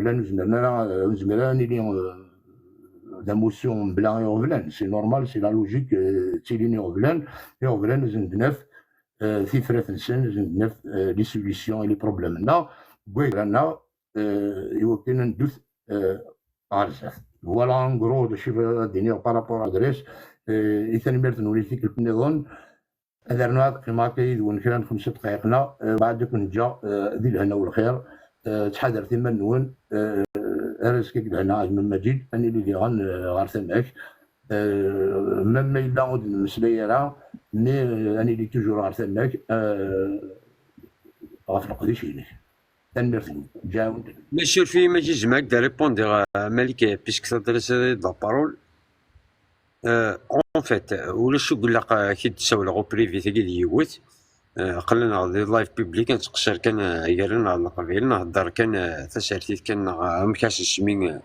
Urvelen, Zmera, d'émotion blanc et Urvelen. C'est normal, c'est la logique, Télin et Urvelen, Zendnef, Zendnef, les solutions et les problèmes. Là, Bouégrana, Iwokin, Duth, Arzef. Voilà en gros de chiffre d'enir par rapport à l'adresse. إثنين مرتين وليتيك البنيضون أدرنا كما كيد ونكران 5 دقائقنا بعد كون جا ذي الهنا والخير تحضر ثما نون أرسك الهنا عزم مجيد أني اللي غن غارثماك مما إلا غد المسلية مي أني اللي توجور غارثماك غافرق دي شيني تنمرتين جاون ماشي في ماجي زعما هكدا ريبونديغ مالك بيسك تدرس لا بارول اون فيت ولا شو يقول لك كي تساول غو بريفي تاكي ديوت قلنا غادي لايف بيبليك نتقشر كان يرنا على قبيل نهضر كان تسارتيت كان مكاش الشمين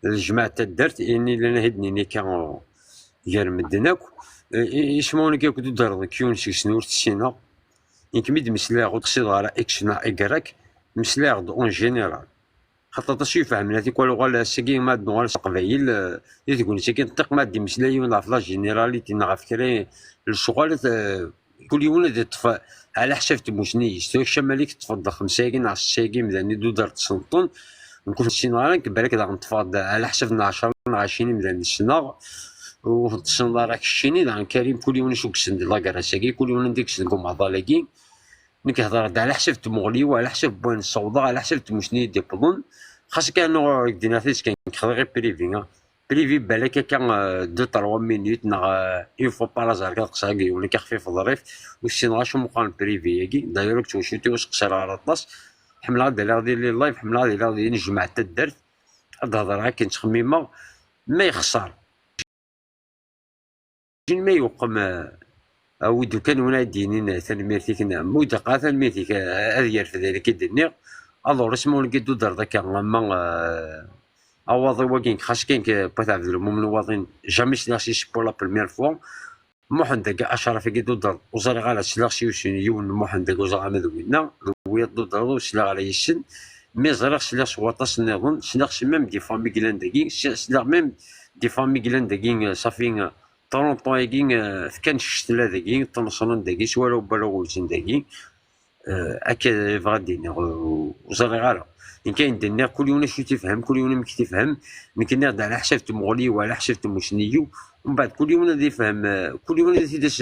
الجماعه تدرت اني لنا هدني كان غير مدناك يسموني كيكدو دار كيون شي سنور تسينا يمكن مسلا غو تصيد على اكشنا اكراك مسلا اون جينيرال خاطر تشي فهمنا تيكون لغه ساكي ما دنوال قبايل اللي تقول ساكي نطق ما دي مسلاي ولا في لا جينيراليتي نعرف كري الشغل كل يوم تطفى على حساب تموشني يستوي مالك تفضل 5 ساكين 10 ساكين مداني دو دار تسلطون نكون شي نهار كبالك غنتفاضل على حساب 10 20 مداني السنه وتصن راك الشيني دان كريم كل يوم نشوف سند لا كراساكي كل يوم نديك سندكم مع ضالاكي نكهضر على حساب تمغلي وعلى حساب بوين الصوضاء على حساب تموشني ديبلون خاص كانوا دينا فيس كان كخضر غير بريفي بريفي بالك كان 2 3 مينوت نا اون فوا بارازار كتقصاكي ولا كخفيف ظريف والسينغا شو مقارن بريفي ياكي داير توشيتي واش قصر على الطاس حمله ديال لي لايف حمله ديال نجمع حتى درت هضر كاين تخميمه ما يخسر جين ما يوقم ودو كان ونا دينين ثانميرتيك نعم ودا قا ثانميرتيك هذا يرفد ذلك كدني الور اسمو لقيتو دار ذاك ما اواضي واكين خاص كاين بغيت عبد المؤمن واضين جامي سلاشي بور لا بروميير فوا محمد داك اشرف كيدو دار وزار على سلاشي وشني يون محمد داك وزار مدوينا ويا دو دار سلا على يسن مي زرا سلاش واطاس نظن سلاش ميم دي فامي كلان داكي سلا ميم دي فامي كلان داكي صافي 30 طون ياكي كان شتلا داكي تنصلون داكي سوالو بالوزن داكي هكا فغادي وزري غالا إن كاين دنيا كل يوم شو تفهم كل يوم كي تفهم يمكن ناخذ على حساب تمغلي وعلى حساب تموشنيو ومن بعد كل يوم غادي يفهم كل يوم غادي تداش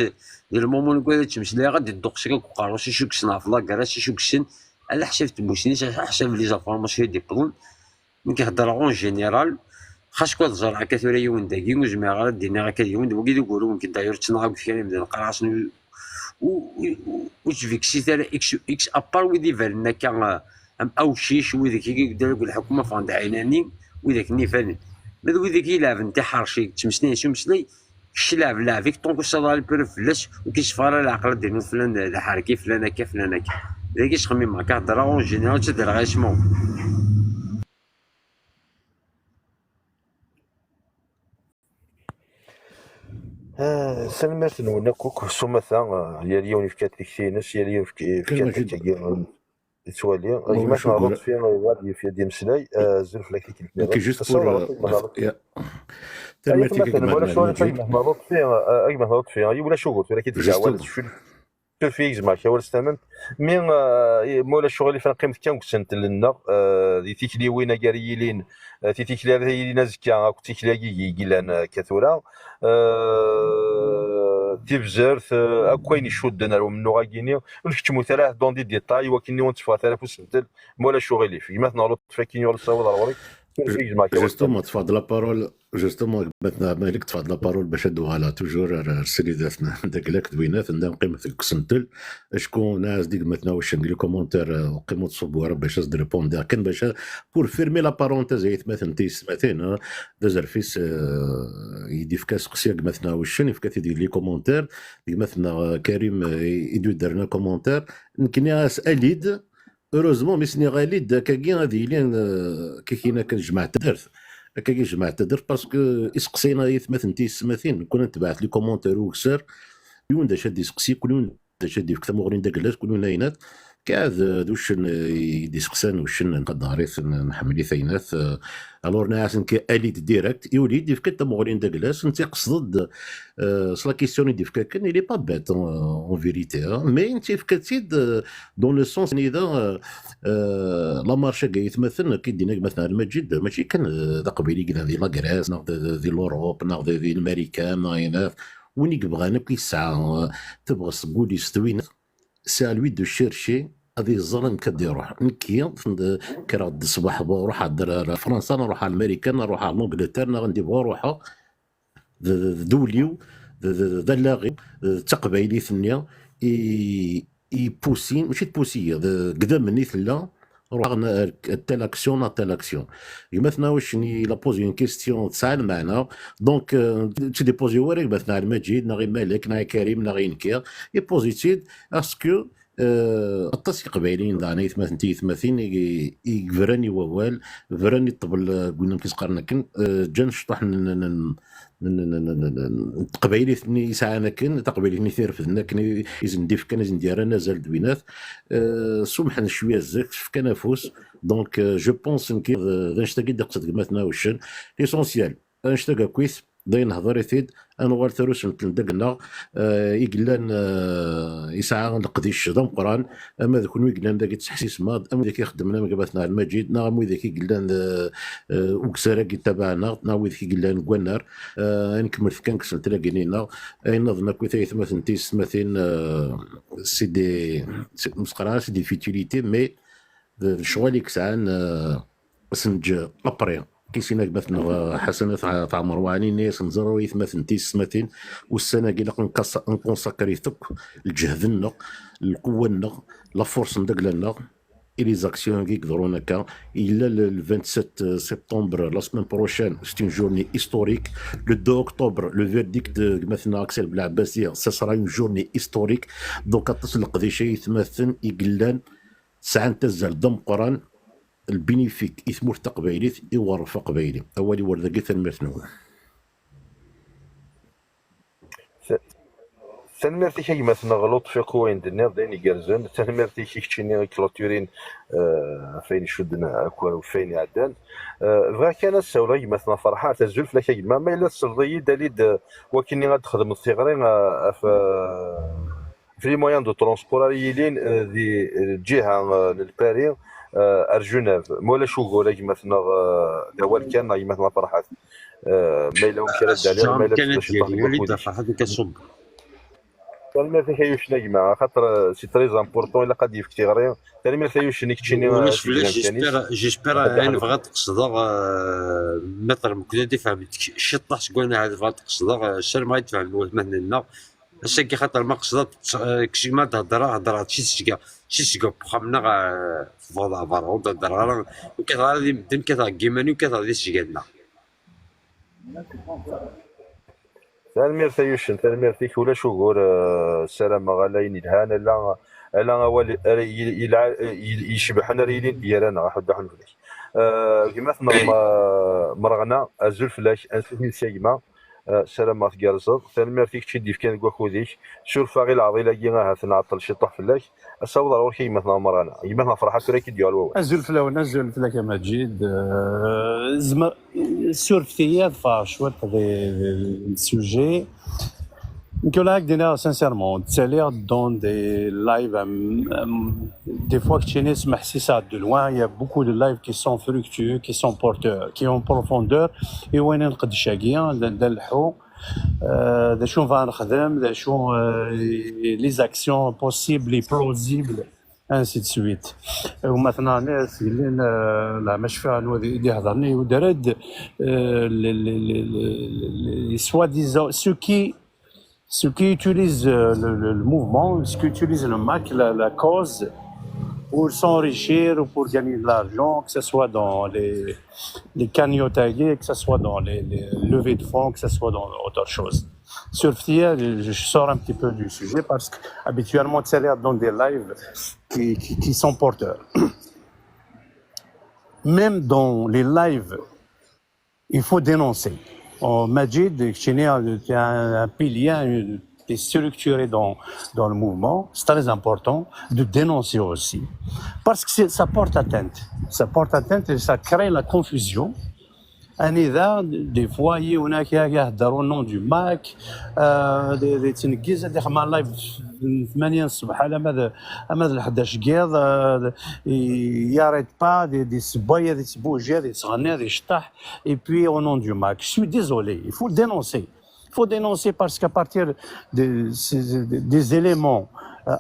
ديال المومون كوا تمشي غادي تدوق شي كوقاروس شي كسنا في لاكراس شي كسن على حساب تموشني على حساب لي زافورماسيون ديبلون من كيهضر اون جينيرال خاص كوا تزرع كثير يوم داكي وجمع غير دينا غير يوم دوكي يقولوا يمكن داير تناق في كلام ديال القراص و فيكسي تاع اكس ابار ويدي فالنا كان او شيش وذاك يقدر يقول الحكومه فاند عيناني وذاك نيفان ماذا وذاك يلعب انت حرشي تمسني شو مسلي شلعب لا فيك طونك صدر البرف فلاش وكيشفار العقل ديالو فلان حركي فلان هكا فلان هكا ذاك يخمم معاك هضره اون جينيرال تدير غير شمو سلمت نونا كوك سومثا هي اليوم في كاتيكسينس هي اليوم في كاتيكسينس سوالي ما نهضر فيها غادي في ديال مسلاي زرف لك كي كي جوست بور ترميتي كي ولا شو نهضر فيها اي ما نهضر فيها ولا شو قلت ولكن تجاوز في زعما كي ولا استمن مين مولا الشغل اللي فين قيمت كان كنت لنا دي تيكلي وين قاريلين تيكلي هذه ناس كان تيكلي كيلان كثوره تيبزرت اكوين يشدنا منو غاكيني ونكتمو ثلاث دون دي ديتاي وكني ونتفا ثلاث وسنتل مولا الشغل اللي فيه مثلا نهضر فاكين ولا صاوب ضروري جوستومون تفضل لابارول جوستومون مثلا مالك تفضل لابارول باش ندوها لا توجور السيداتنا داك لاك دوينات ندير قيمه الكسنتل شكون ناس ديك مثلا واش ندير كومونتير قيمه تصبوا باش ريبوندير كان باش بور فيرمي لا بارونتيز عيت مثلا تي سمعتين دازر فيس يدي في كاس قصير مثلا واش في يدير لي كومونتير ديك مثلا كريم يدير درنا كومونتير يمكن اساليد هوروزمون مي سنغاليد كاكين هذه لين كاينه كنجمع تدرت كاين جمع تدرت باسكو اسقسينا يثمثن تيسمثين كنا نتبعث لي كومونتير وكسر يون دا شاد يسقسي كل يوم دا شاد في كتاب مغرين داك كل يوم لاينات كاد دوشن يديسقسان وشن نقداريث نحملي ثينات الور ناس كاليت ديريكت يولي ديف كتا مغرين داكلاس انت قصد سلا كيسيون ديف كاكن الي با بيت اون فيريتي مي انت فكتيد دون لو سونس اذا لا مارشا كاع يتمثل كيدينا مثلا المجد ماشي كان ذا قبيلي كذا ذي لاكراس ناخذ ذي لوروب ناخذ ذي الامريكان ناينات وين يبغانا كي الساعه تبغى تقولي ستوين سا لوي دو شيرشي هذه الظلم كدي يروح نكي كرا الصباح بروح على فرنسا نروح على امريكا نروح على انجلترا غندي بروحها دوليو ذا لاغي تقبايلي ثنيا اي بوسين ماشي تبوسيه قدام مني ثلا روح تال اكسيون تال اكسيون مثلا واش لا بوزي اون كيستيون تسال معنا دونك تي ديبوزي وريك مثلا المجيد ناغي مالك ناغي كريم ناغي نكير اي بوزيتيد اسكو الطاس قبايلين داني ثماثنتي ثماثين يفراني ووال فراني طبل قلنا كيسقرنا كن جان شطح قبايلي ثني يسعانا كن تقبايلي ثني ثيرفدنا كن يزن ديف كان يزن ديارانا زال دوينات سمحنا شويه الزاك في كنافوس دونك جو بونس نكي نشتاقي دقت مثلا وشن ليسونسيال نشتاق كويس داين نهضر يثيد انا غير ثروس نتلدقنا يقلان يسعى نقديش ذا قران اما ذاك يقلان ذاك تحسيس ماض اما ذاك يخدمنا مقابتنا المجيد نعم ذاك يقلان وكسارا تبعنا نعم ذاك يقلان قنار نكمل في كان كسل تلاقينا اي نظن كويتا ثماثنتي ثماثين سيدي مسقرا سيدي فيتيليتي مي الشغل يكسعان سنج ابري كيسينا مثلا حسنات تاع مرواني ناس نزروي ثماثنتي ثماثين والسنه كي نكونساكري ثك الجهد القوه لا فورس ندقلنا لي زاكسيون كي يقدرونا كا الا ل 27 سبتمبر لا سيمين بروشين سيت اون جورني هيستوريك لو 2 اكتوبر لو فيرديكت مثلا اكسل بالعباسيه سا سرا اون جورني هيستوريك دونك اتصل قضيه يتمثل يقلان ساعه تزال دم قران البينيفيك إثمور تقبايليت إورفا قبايلي أولي وردقي ثنمرتنو تنمرتي كي مثلا غلط في قوين دنيا بدين يقرزن تنمرتي كي كتشيني كلوتورين فين شدنا أكوا فين عدان فغا كان السولي مثلا فرحة تزول لك ما إلا السرضي دليل وكني غتخدم الثغرين في لي مويان دو ترونسبور يلين ذي الجهة للباري ارجوناف مولا شوغولا كيما مثلا الاول كان مثلا فرحات ما الا مشى عليها ما الا باش يولي فرحات كتصب ما فيهاش نجمه خاطر سي تري امبورطون الا قد يفكتي غير ثاني ما فيهاش نيك تشيني جيسبر انا بغات تقصدها مثلا ممكن تفهم شطح قلنا هذا بغات تقصدها الشر ما يتفهم مثلا الشيء كي خاطر ما قصدت كشي ما هضرات شي بخمنا فوضى فرعون تهضر وكثر هذه مدن كثر كيماني وكثر هذه شقالنا تالميرتيوشن تالميرتيك ولا شغور السلامة غالاين الهان لا اول يشبحنا ريلين ديالنا واحد حنفلك كيما مرغنا ازول فلاش انسفين سيما سلامات كارزر تالميرتيك تشدي في كان كواخوديك شوف غير العضيله كيما نعطل شي طح فلاك الصوت ضروري كي مثلا مرغنا مثلا فرحه كي ديالو ازول فلاك مجيد زعما سورفتيات فشويه السوجي نقول لك دينا سانسيرمون تسالي دون دي لايف دي فوا كي نسمع حسيسات دو لوان يا بوكو دو لايف كي سون فروكتو كي سون بورتور كي اون بروفوندور اي وين نقد شاكيا نلحو دا شو نخدم دا شو لي زاكسيون بوسيبل بلوزيبل انسي دو سويت ومثلا ناس اللي لا مش فاهم اللي هضرني ودرد لي سوا ديزون ceux qui utilisent le mouvement, ceux qui utilisent le MAC, la cause, pour s'enrichir ou pour gagner de l'argent, que ce soit dans les cagnottages, que ce soit dans les levées de fonds, que ce soit dans autre chose. Sur FTIA, je sors un petit peu du sujet parce qu'habituellement, c'est dans des lives qui sont porteurs. Même dans les lives, il faut dénoncer. Majid, un pilier, et structuré dans le mouvement, c'est très important de dénoncer aussi. Parce que ça porte atteinte. Ça porte atteinte et ça crée la confusion. Des fois, on a au nom du MAC, des تنقيز هذه خدمة لايف 8 الصباح على ماذا 11 كيض ياريت با دي سبايا دي تبوجي دي تغني دي شطح et puis au nom du MAC. Je suis désolé, il faut le dénoncer. Il faut dénoncer parce qu'à partir des éléments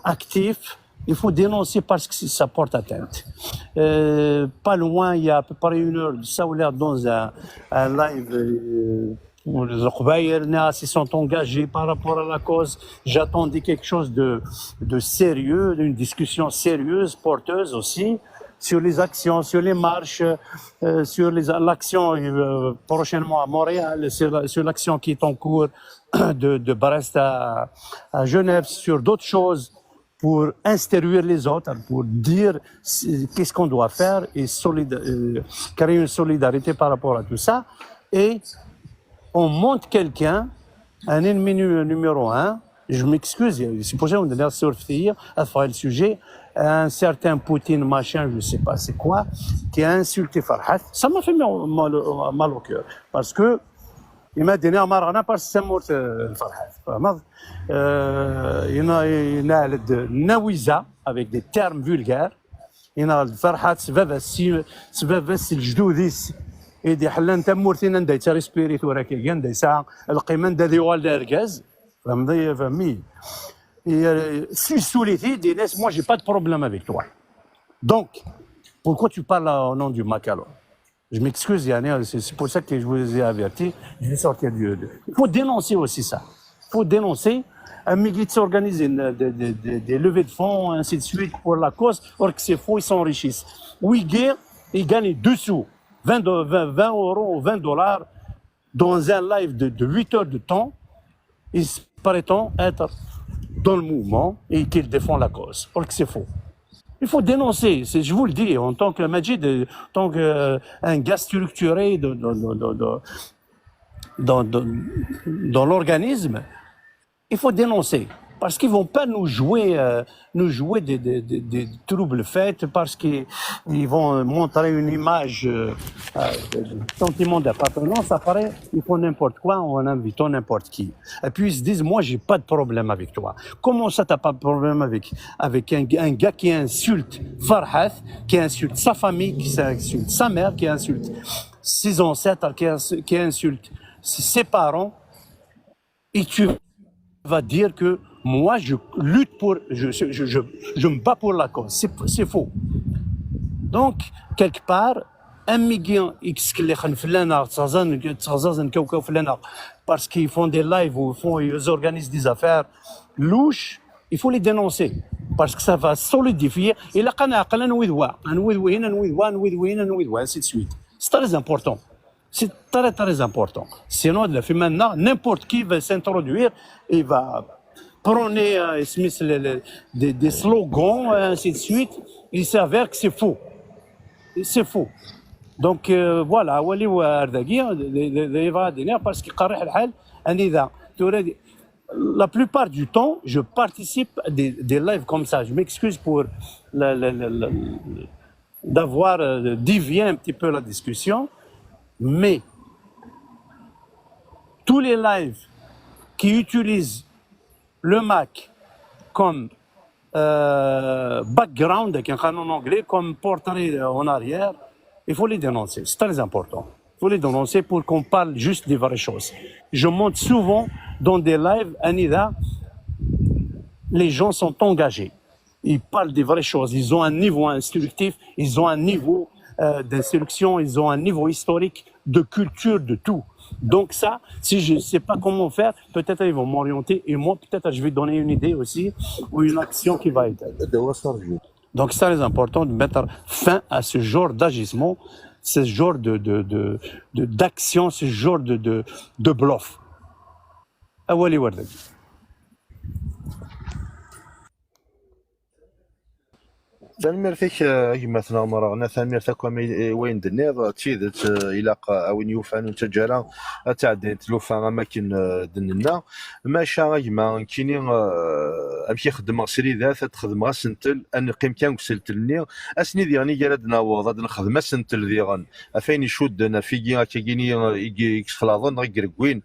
actifs, il faut dénoncer parce que ça porte atteinte. Pas loin, il y a à peu près 1 heure de ça, dans un live, les Khoubaïr s'y sont engagés par rapport à la cause. J'attendais quelque chose de sérieux, d'une discussion sérieuse, porteuse aussi, sur les actions, sur les marches, sur l'action prochainement à Montréal, sur l'action qui est en cours de Brest à Genève, sur d'autres choses, pour instruire les autres, pour dire qu'est-ce qu'on doit faire et créer une solidarité par rapport à tout ça. Et on monte quelqu'un, un ennemi numéro 1, je m'excuse, c'est pour ça qu'on a sortir à faire le sujet, un certain Poutine, machin, je ne sais pas c'est quoi, qui a insulté Farhat. Ça m'a fait mal au cœur, parce que il m'a donné un marana parce que c'est mort Farhat. Il y a le Nawiza avec des termes vulgaires. Il y a le Farhat, c'est le Jdoudis. Et des حلان تمورتين عندها تريسبيريت وراك عندها ساعه القيمه عندها ديوال داركاز فهمي si solitude des laisse moi j'ai pas de problème avec toi donc pourquoi tu parles au nom du MAC alors je m'excuse Yann c'est pour ça que je vous ai averti je vais sortir du il faut dénoncer aussi ça il faut dénoncer un miguit s'organise des levées de fonds ainsi de suite pour la cause or que c'est faux ils s'enrichissent oui guerre ils gagnent 2 sous 20 euros ou 20 dollars dans un live de 8 heures de temps, ils prétendent être dans le mouvement et qu'ils défendent la cause. Or que c'est faux. Il faut dénoncer, je vous le dis, en tant que Majid, en tant qu'un gars structuré dans l'organisme, il faut dénoncer. Parce qu'ils ne vont pas nous jouer des troubles faits, parce qu'ils vont montrer une image, sentiment d'appartenance, après, ils font n'importe quoi en invitant n'importe qui. Et puis ils se disent, moi, j'ai pas de problème avec toi. Comment ça, t'as pas de problème avec un gars qui insulte Farhat, qui insulte sa famille, qui insulte sa mère, qui insulte ses ancêtres, qui insulte ses parents, et tu vas dire que moi, je lutte pour, je me bats pour la cause. C'est faux. Donc, quelque part, un million X qui les parce qu'ils font des lives ou ils organisent des affaires louches, il faut les dénoncer. Parce que ça va solidifier. Et là, ainsi de suite. C'est très important. C'est très, très important. Sinon, maintenant, n'importe qui va s'introduire et va prôner des slogans, ainsi de suite, il s'avère que c'est faux. C'est faux. Donc voilà, parce que la plupart du temps, je participe à des lives comme ça. Je m'excuse pour d'avoir dévié un petit peu la discussion, mais tous les lives qui utilisent le MAC comme background, en anglais, comme portrait en arrière, il faut les dénoncer. C'est très important. Il faut les dénoncer pour qu'on parle juste des vraies choses. Je monte souvent dans des lives, Anida, les gens sont engagés. Ils parlent des vraies choses. Ils ont un niveau instructif, ils ont un niveau d'instruction, ils ont un niveau historique, de culture, de tout. Donc ça, si je ne sais pas comment faire, peut-être ils vont m'orienter et moi, peut-être je vais donner une idée aussi ou une action qui va être. Donc c'est très important de mettre fin à ce genre d'agissement, ce genre d'action, ce genre de bluff. أولي وردك. تنميرتك مثلا مرغنا تنميرتك وين دنيض تشيدت الى وين يوفان انت جرا تعدي تلوفا اماكن دننا ماشا كيما كيني امشي خدم سري ذات تخدم سنتل ان قيم كان سلتلني اسني ديغني جراد ناوض هاد الخدمه سنتل ديغن افين يشود انا في كيني يجي خلاص غير وين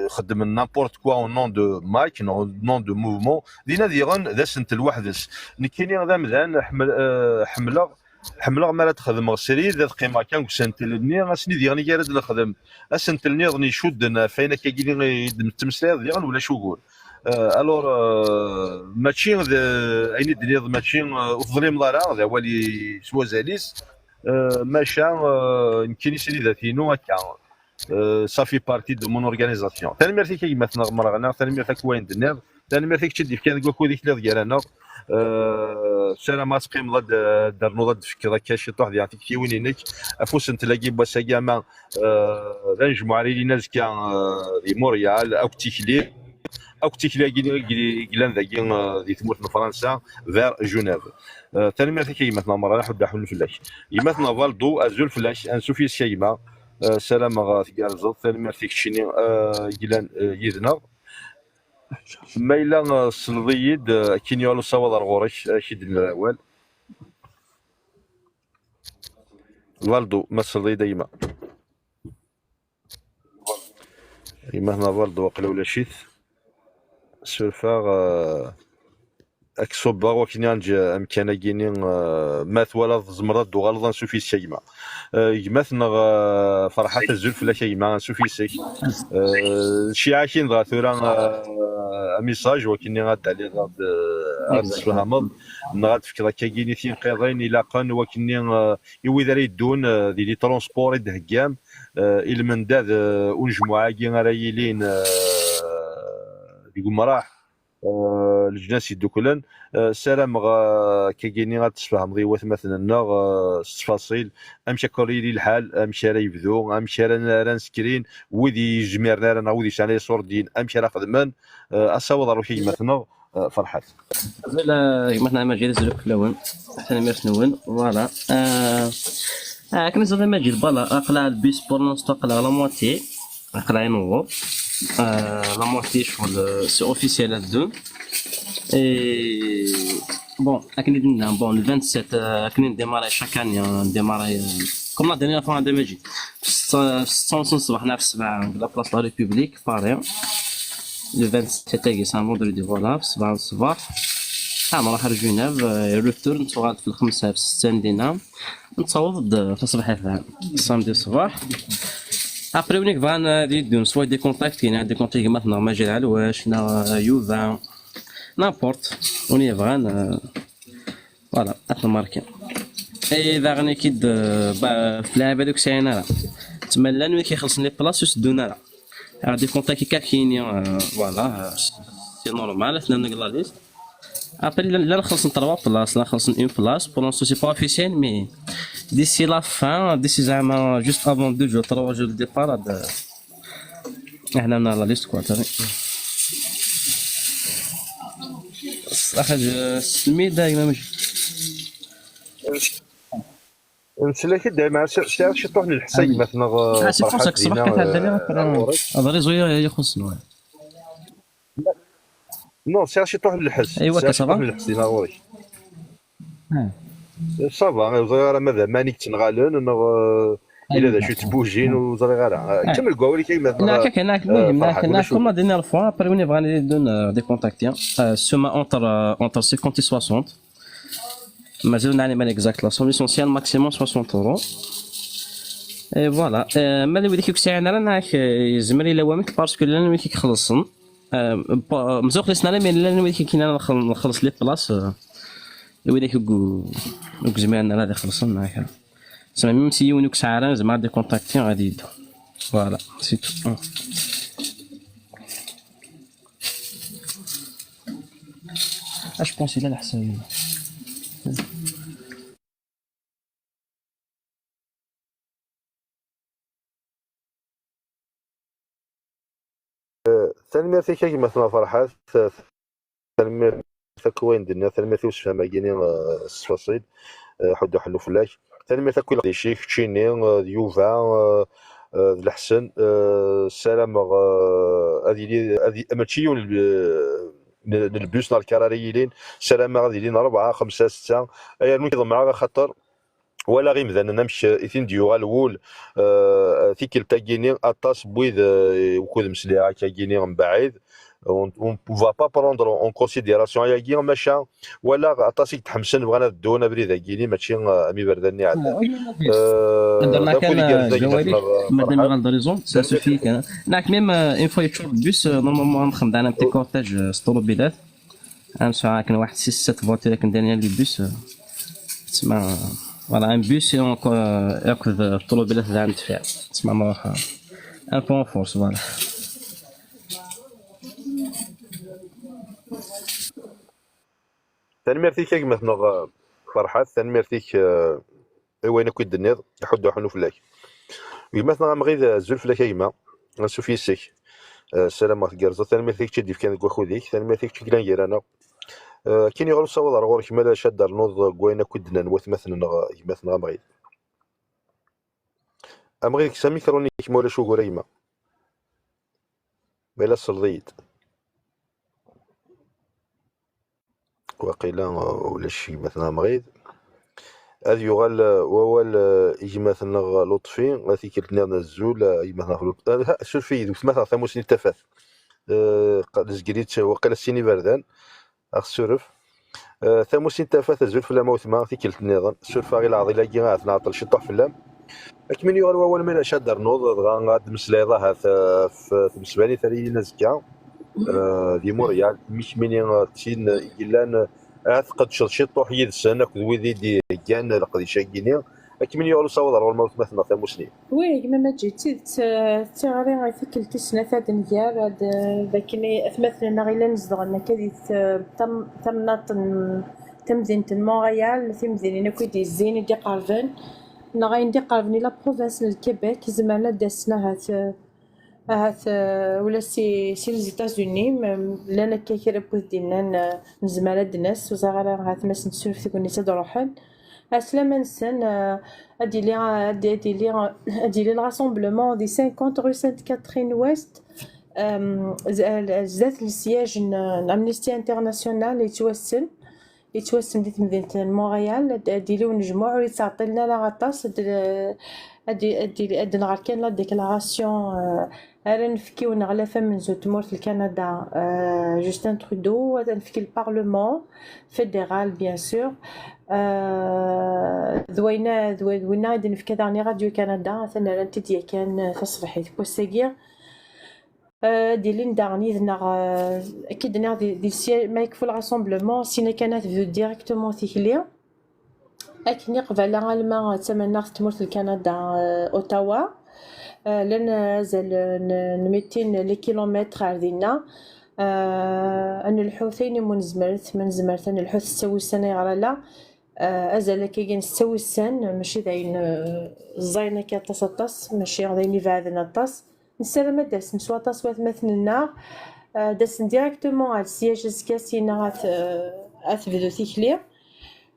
خدم نابورت كوا او نون دو مايك نون دو موفمون دينا ديغن ذا سنتل وحدس نكيني غدا مزال حمله ما تخدم سري ذات قيمه كان سنتلني اسني ديغني جراد نخدم اسنتلني غني شود فين كيجيني تمسلايض ديغن ولا شغل الور ماشي عيني دنيا ماشي الظلم ضرا هذا هو اللي سوا زاليس ماشا يمكن يسري ذاتينو هكا صافي بارتي دو مون اورغانيزاسيون ثاني ميرتي كيما مرغنا ثاني ميرتي كوين دنيا ثاني ميرتي كتشدي كان كوكو ديك اللي ديالنا سالا ما تقيم ضد درنو ضد فكره كاشي طوح ديال تي وين هناك افوس نتلاقي بوسا ما نجمعوا على ناس كان دي موريال او تيكلي او كتيكلا كيلان ذاكي دي تموت فرنسا فير جونيف ثاني مره كيما مرة حد حل فلاش يما فالدو ازول فلاش ان سوفي شيما سلام غارزو ثاني مره كشيني كيلان يزنا ما الا الصليد كين يالو صواد غورش شد الاول فالدو ما الصليد ديما يما فالدو وقلا ولا شيت سولفا اكسوبا وكنيانج امكانه كيني مات ولا زمرات دو غلطان سوفي سيما مثلا فرحه الزلف لا كيما سوفي سي شي عايشين ذا ثورا ميساج وكني غاد علي غاد تفهمض غاد فكره كايني في قيضين الى قان وكني يوي ذا يدون دي لي ترونسبور دهكام المنداد ونجمعا كي رايلين يقول مراح الجناس يدوكلن سلام كاينين غتفهم ضيوات مثلا التفاصيل امشي كوريلي الحال امشي راه يبدو امشي راه نسكرين وذي جميرنا راه وذي شاني صوردين امشي راه خدمان اصاوض روحي مثلا فرحات لا مثلا ما جالس لك لون حتى ما شنون فوالا كنا زعما ما جي البلا اقلع البيس بور نونستو اقلع لا موتي اقلع ينوض la moitié c'est officiel à 2 et bon bon le 27 on démarre chaque année on démarre comme la dernière fois on a démarré sans صباحنا في 7 la place de la République Paris le 27 c'est un vendredi voilà في 7 الصباح راح لجنيف الريتور نتوغاد في الخمسة في 6 دينا نتصاوب في الصباح السامدي الصباح ابري ونيك بغانا يدون سوا دي كونتاكت كاين دي كونتاكت مثلا مجال علواش نا يوفا نابورت وني بغانا فوالا احنا ماركين اي اذا غني كيد في اللعبه دوك ساينا تما لانه كيخلص لي بلاص يسدونا راه دي كونتاكت كاينين فوالا سي نورمال حنا نقلا ليست ابري لا نخلص 3 بلاص لا نخلص 1 بلاص بور لونسو سي با اوفيسيال مي d'ici la fin, d'ici juste avant 2 jours, 3 jours de départ, on a la liste quoi. سلمي دايما ماشي مسلاكي دائما شي تروح للحسين مثلا سي فرصك الصباح كتعدى لي هذا ريزو يخصني نو شي تروح للحس ايوا كصباح للحسين غوري صافا زغيره ماذا مانيك تنغالن الا ذا شي تبوجين وزغيره كمل كواولي كاين لا كاين المهم كما دينا الفوا ابري وني بغا ندون دي كونتاكتين سوما اونتر 50 et 60 مازال نعني مال اكزاكت لا سوم ليسونسيال ماكسيموم 60 اورو اي فوالا مالي وليك كساعنا راك يزمري لوامك باسكو لان ويك يخلصن مزوق لسنا مي لان ويك كاين نخلص لي بلاص ويليك زعما هذا خلصنا معاك زعما ميم سي يونيك ساعه زعما دي كونتاكتين غادي يدو فوالا سي تو اش بونسي لا الحساب ثاني ميرتي كيما مثلا فرحات ثاني كوين درنا ثاني واش فهم كاينين التفاصيل حدو حلو فلاك ثاني كل ديشيك تشيني يوفا الحسن السلام هذه ماشي البيوس نهار الكراريين سلام غادي لين 4 5 6 ايا نوض معاه خاطر ولا غير مثلا نمشي اثنين ديوغال الاول ثيكل تاكيني اطاس بويد وكود مسليعه كايني من بعيد on va pas prendre en considération ياكي ماشا ولا عطاسيك تحمسن بغانا دونا بريد كيني ماشي امي برداني عاد درنا كان جوالي مادام غالد ريزون سا سوفي كان ناك ميم اون فوا يتشوف البيس نورمالمون نخدم على بتي كورتاج سطوموبيلات امشي كان واحد 6 7 فواتير كندير لي بيس تسمى فوالا ان بيس ياخذ الطوموبيلات تاع الدفاع تسمى ما ان بون فورس فوالا ثاني ميرتيك كيك مثلا فرحات ثاني ميرتيك وين كنت النيض يحدو حنو فلاك مثلا غير زول فلاك كيما نشوف يسك السلامات كارزو ثاني ميرتيك تشدي في كان كوخوديك ثاني ميرتيك تشكلان غير كاين يغلو صوالر غورك مالا شادر نوض كوينا كدنا نوث مثلا غامغيد امغيد سامي كرونيك مولا شو غوريما مالا صليت وقيلا ولا شي مثلا مغيد هذا يغال ووال يجي مثلا لطفي غادي كيرتنا الزول مثلا شوف في مثلا ثموسني التفاث قد زكريت وقيلا السيني بردان السرف ثموسني التفاث الزول في الموت ما في كلت النظام السرف غير العضي لاقي غات نعطل شي طح في اللام اكمن يغال ووال من شادر نوض غاد مسلايضه في بالنسبه ثاني نزكا دي موريال مش منين تين إلا قد شرشيط طوح يد السنة كذوي ذي كان لقد يشاقيني أكمل يقولوا صوت على الموت مثلا ثم مسلم. وي كما ما جيت تغري غير في كل تسنة ثاد نجار هاد لكن مثلا غير نزدغنا كذي تم ناطن تمدينة مونريال في مدينة كويدي الزين دي قارفن نغاين دي قارفني لا بروفانس الكيبيك زعما داسنا هات ولا سي لي زيتازوني لنا كيكرا بوزدينا نزمالا الناس وزغالا هات ماس نسولف تكوني تدروحن اسلام نسن ادي لي الراسمبلمون دي 50 رو سانت كاترين ويست زات السياج امنيستي انترناسيونال يتوسم ديت مدينة مونريال اديلو نجموع ويتعطي لنا لا غطاس ادي نغار كان لا ديكلاراسيون راه نفكيو نغلافه من زوج مور في كندا جوستين ترودو نفكي البارلمون فيدرال بيان سور ذوينا غادي نفكي داني راديو كندا ثنا رانتي ديال كان تصبحي بوساكير ديالين دارني ذنا اكيد نا دي سي ما يكفو الراسمبلمون سينا كانت فيديو ديريكتومون تيكليا اكني قبل غالما تمنى تمرت لكندا اوتاوا لان زال 200 لي كيلومتر عندنا ان الحوثين من زمرت ان الحوث تسوي السنه غرالا ازال كاين تسوي السن ماشي داين الزاينه كتصطس ماشي غادي يفعدنا طاس نسلم داس نسوا طاس مثلنا داس ديريكتومون على السياج سكاسينا فيديو تيكلي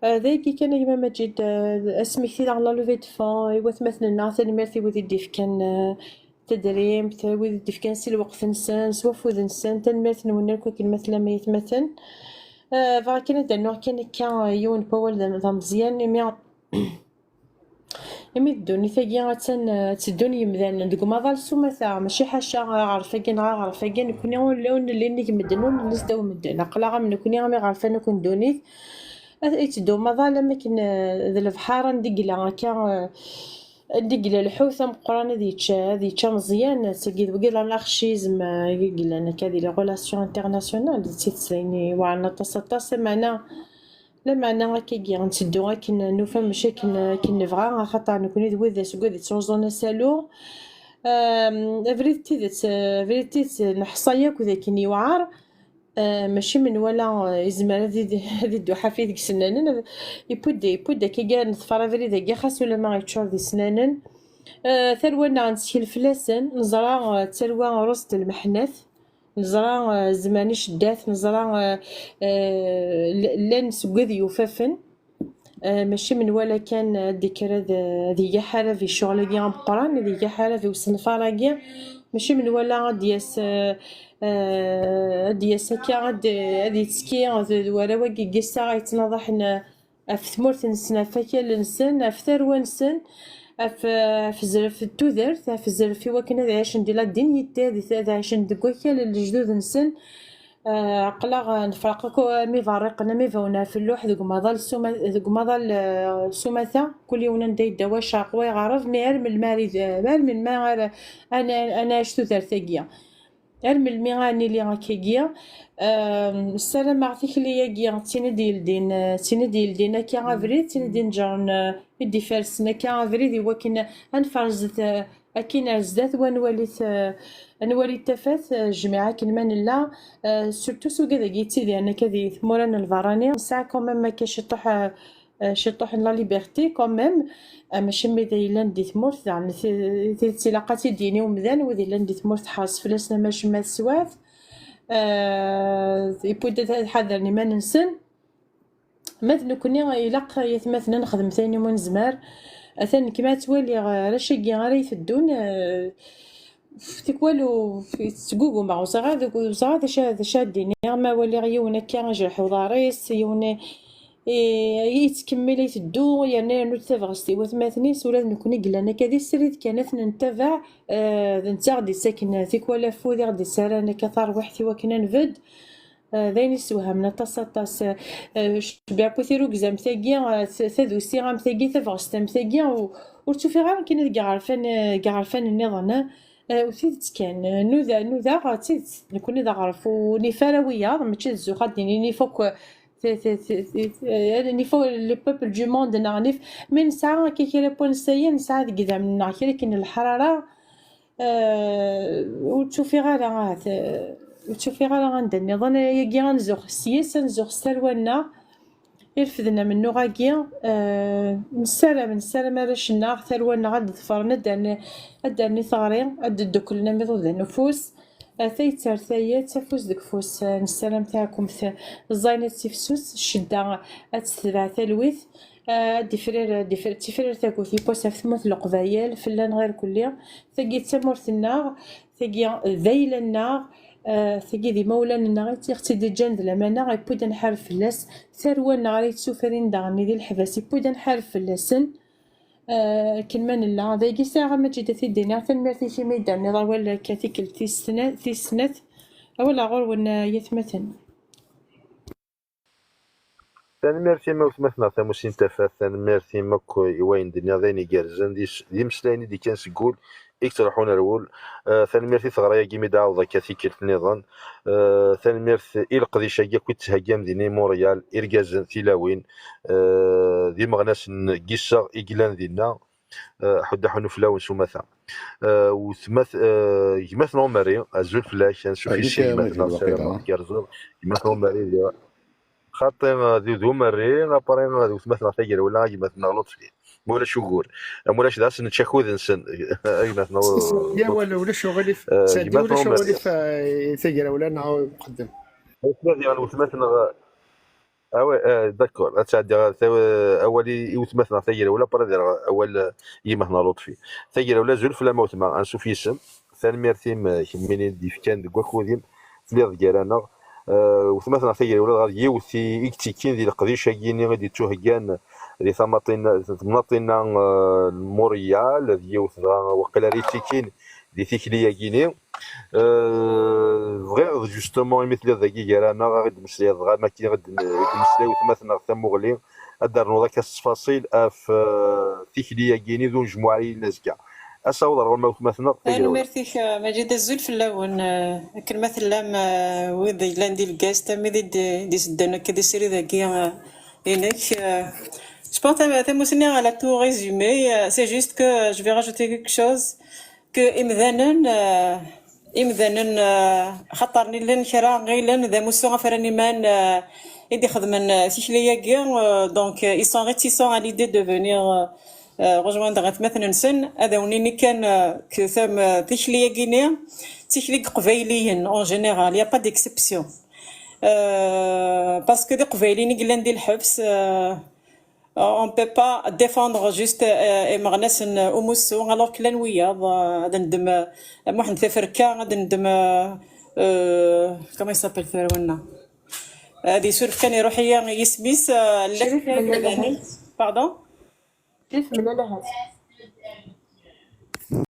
ذاك كان كما ما جيت اسمي كثير على لوفي دو فون ايوا مثلنا ثاني ميرثي ودي ديف كان تدريم ودي ديف كان سي الوقف نسان سوا فوذ نسان تنمثل ونركو كلمه ما يتمثل فكان دانو كان يون باول ذا مزيان يمي الدوني ثاقي تدوني يمدان دوك ما ضال سوما تاع ماشي حاشا عارفه كان عارفه كان كوني ولاون اللي نيك مدنون الناس داو مدن عقلا من كوني غامي عارفه نكون دوني ايتدو ما ضال ما كان ذا البحار ندقلا هكا ندقلا الحوثه مقرانه ذي تشا مزيان سكيد وقيلا الارشيزم قيلا انا كادي لي ريلاسيون انترناسيونال تسيني وعنا تصطاس معنا لا معنى كي غنتسدو كي نوفا ماشي كي نبغى خاطر نكوني ذوي سكو دي تشونجونا سالو فريتي نحصايا كذا كي يوعر ماشي من ولا يزمر هذه الدوحه في ديك السنانن يبود كي كاع نتفرا فري داك خاص ولا ما غيتشور دي سنانن ثرونا نسيل فلاسن نزرا تلوا رصد المحنث نزرا زماني شدات نزرا لان سكوذ يوفافن ماشي من ولا كان ديك ذي حالة في شغل كيا مقران ذي حالة في وصنفارا كيا ماشي من ولا دياس دياس هكا غادي تسكي ولا واقي قصة غيتناضح في ثمورت نسن فاكيا نسن في ثروة نسن في زرف التوذرت في الزرف في وكنا ذا عشان ديال الدنيا ذا عشان دكوكيا للجدود نسن قلا نفرقكو مي فارقنا مي فونا في اللوح ذوك مظل سومثا كل يوم ندي دوا شاقوي غرض مير من الماري مال من ما انا شتو ثرثقيا ارمي الميغاني اللي غاكيا السلام عطيك ليا كيا تينا ديال دين كي غافريد تينا دين جون يدي فارسنا كي غافريد وكنا انفرزت اكين عزات ونولي تفات جماعه كنمان لا سورتو سو كذا قيتي لان كذي ثمورنا الفراني ساعه كومام ما كاش شطوح لا ليبرتي كومام ماشي مي دايلان دي ثمورت زعما تلاقاتي ديني ومذان وذي لان دي ثمورت حاس فلاسنا ماشي ما سوات يبود حذرني ما ننسن مثلا كوني يلق مثلا نخدم ثاني من زمار ثاني كما تولي راشي غاري في الدون تيكوالو تسقوقو مع وصغاد شاديني ما ولي غيونا كي نجرح وضاريس يوني يتكمل يتدو يعني نتفق استوات مثنيس ولا نكون قلنا كذي سريد كانت ننتفع نتا غدي ساكن فيك ولا فودي غدي سارانا كثار وحدي وكنا نفد ذين يسوهمنا طاس شبع كثيرو قزام ثاقيا ثادو سيغام ثاقي ثفغستام ثاقيا وتشوفي غير كاين قعرفان النظام وثيت كان نوذا غاتي نكون إذا عرفو نفاروية ماشي الزوخات ديني فوق نيفو لو بوبل دو موند نعنف من ساعة كي ريبون سايا نساعة قدام نعكي لكن الحرارة وتشوفي غير عندنا نظن يجي غنزوخ السياسة نزوخ سلوانا يرفدنا منو غاكيا نسالم راشنا ثرونا غاد ظفرنا داني ثغري عد دوكلنا ميضو ذا نفوس ثيتر ثيات تفوز ديك فوس نسلام تاعكم الزاينة تيفسوس الشدة تتبع ثلويث ديفرير تاكو ثيبوس ثموث القبايل فلان غير كليا ثقي تمورث النار ثقي ذيل النار ثقي ذي مولانا النار تيختي دي جند لمانا يبودا نحارف فلاس ثروة النار يتسوفرين داغني ذي الحباس يبودا نحارف فلاسن كلمان الله ذاكي ساعة ما جيت الدنيا تنمرتي شي ميدان نضا ولا كاتيكل تيسنات ولا غور ونا يثمثن ثاني ميرتي ما وثمثنا ثموسين تفات ثاني ميرتي ماكو يوين دنيا ذيني كارزان دي مسلايني دي كان سكول يقترحون الأول ثاني ميرتي ثغرايا كيمي داوضا كاتيكل النظام ثاني ميرتي إلقضي شاكيا كنت تهاجم ديني موريال إرقازن تلاوين ذي مغناس قصة إقلان دينا حدا حنو فلاون سومثا وثمث يمث نومري الزول فلاش نشوف الشيء مثلا كارزون يمث نومري خاطر ذو مري ابرين ذو مثلا ثقيل ولا يمث نغلط فيه ولا شغور مولاش داس نتشاكو ذنسن اي مثلا يا ولا شغلي سادي ولا شغلي ثقيل ولا نعاود نقدم هذه انا مثلا داكور اولي يتمثل ثقيل ولا برا اول يمثل لطفي ثقيل ولا زول فلا موت مع انسو في اسم ثاني ميرتيم يميني دي كان دكوا خودين ثلاث ديالنا وثمثنا ثقيل ولا غادي يوثي يكتيكين ديال القضيشه كيني غادي توهكان اللي ثمطينا موريال اللي يوث وقيلا ريتيكين دي ثيكليا كيني فغير جوستومون مثل ذاك كيرانا غادي نمشي غا ما كاين غادي نمشيو مثلا ثموغلي دار نوضا كالتفاصيل في ثيكليا كيني ذو مجموعي لازكا اصاوض رغم مثلا انا ميرتيك ماجد الزول في اللون كان مثلا وذي لاندي الكاس تامي دي سدانا كدي سيري ذاكي هناك Je pense que à la tout résumé, c'est juste que je vais rajouter quelque chose que إمذانا خطرني لين كرا غيلن ذا مسوغا فراني مان يدي خدمن سيكليا كيا دونك ils sont réticents à l'idée de venir غوجواندغ مثلا سن هذا ونيني كان كثام تيشلي غينيا تيشلي قبايليين اون جينيرال يا با ديكسيبسيون باسكو دي قبايليين قلان ديال الحبس on peut pas défendre juste مغناس ومسو alors كلان وياض غادا ندم واحد ثفركا غادا ندم كما يسابيل ثرونا هادي سورف كان يروح يسميس شريف من لهز باردون شريف من لهز